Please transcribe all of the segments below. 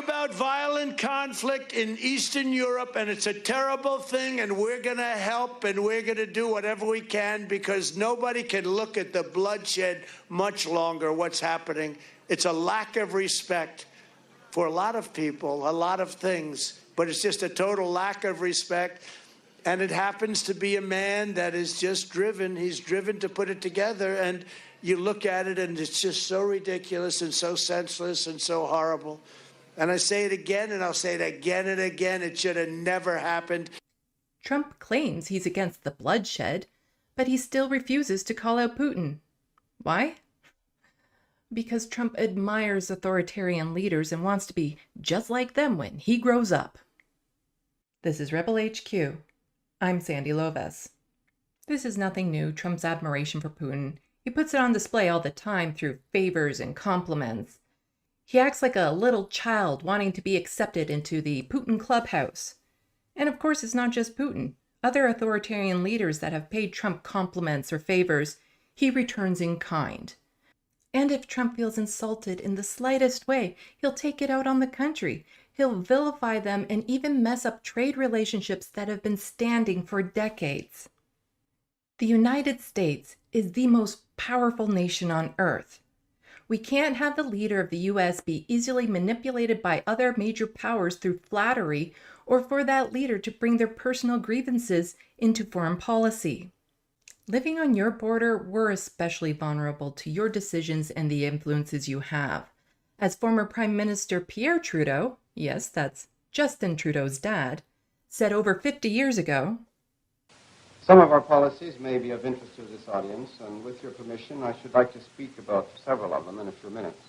about violent conflict in Eastern Europe, and it's a terrible thing, and we're going to help, and we're going to do whatever we can, because nobody can look at the bloodshed much longer, what's happening. It's a lack of respect for a lot of people, a lot of things, but it's just a total lack of respect. And it happens to be a man that is just driven. He's driven to put it together, and you look at it, and it's just so ridiculous and so senseless and so horrible. And I say it again, and I'll say it again and again. It should have never happened. Trump claims he's against the bloodshed, but he still refuses to call out Putin. Why? Because Trump admires authoritarian leaders and wants to be just like them when he grows up. This is Rebel HQ. I'm Sandee Lovas. This is nothing new, Trump's admiration for Putin. He puts it on display all the time through favors and compliments. He acts like a little child wanting to be accepted into the Putin clubhouse. And of course, it's not just Putin. Other authoritarian leaders that have paid Trump compliments or favors, he returns in kind. And if Trump feels insulted in the slightest way, he'll take it out on the country. He'll vilify them and even mess up trade relationships that have been standing for decades. The United States is the most powerful nation on earth. We can't have the leader of the U.S. be easily manipulated by other major powers through flattery, or for that leader to bring their personal grievances into foreign policy. Living on your border, we're especially vulnerable to your decisions and the influences you have. As former Prime Minister Pierre Trudeau, yes, that's Justin Trudeau's dad, said over 50 years ago, "Some of our policies may be of interest to this audience, and with your permission, I should like to speak about several of them in a few minutes.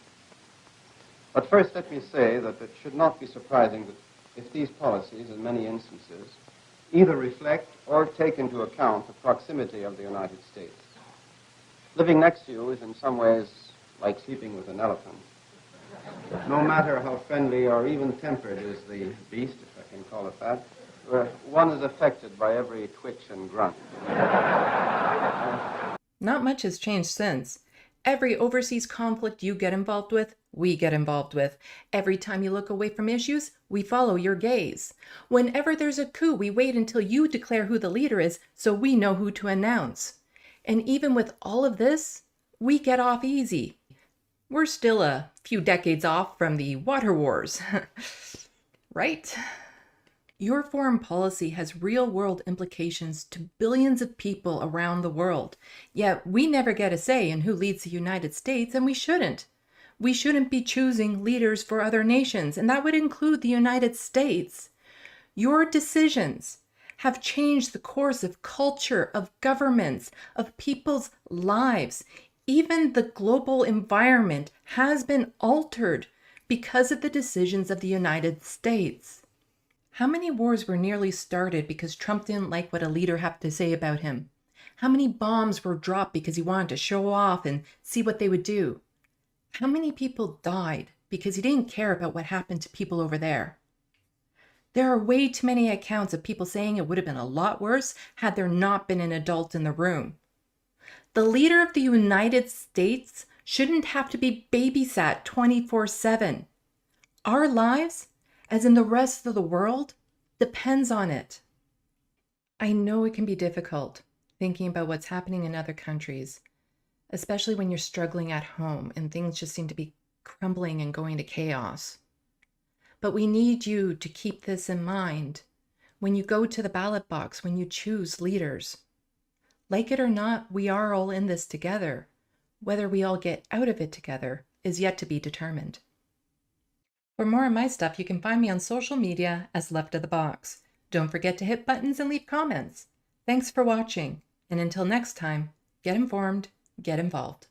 But first, let me say that it should not be surprising that if these policies, in many instances, either reflect or take into account the proximity of the United States. Living next to you is in some ways like sleeping with an elephant. No matter how friendly or even tempered is the beast, if I can call it that, one is affected by every twitch and grunt." Not much has changed since. Every overseas conflict you get involved with, we get involved with. Every time you look away from issues, we follow your gaze. Whenever there's a coup, we wait until you declare who the leader is so we know who to announce. And even with all of this, we get off easy. We're still a few decades off from the water wars, right? Your foreign policy has real-world implications to billions of people around the world. Yet we never get a say in who leads the United States, and we shouldn't. We shouldn't be choosing leaders for other nations, and that would include the United States. Your decisions have changed the course of culture, of governments, of people's lives. Even the global environment has been altered because of the decisions of the United States. How many wars were nearly started because Trump didn't like what a leader had to say about him? How many bombs were dropped because he wanted to show off and see what they would do? How many people died because he didn't care about what happened to people over there? There are way too many accounts of people saying it would have been a lot worse had there not been an adult in the room. The leader of the United States shouldn't have to be babysat 24/7. Our lives, as in the rest of the world, depends on it. I know it can be difficult thinking about what's happening in other countries, especially when you're struggling at home and things just seem to be crumbling and going to chaos. But we need you to keep this in mind when you go to the ballot box, when you choose leaders. Like it or not, we are all in this together. Whether we all get out of it together is yet to be determined. For more of my stuff, you can find me on social media as Left of the Box. Don't forget to hit buttons and leave comments. Thanks for watching, and until next time, get informed, get involved.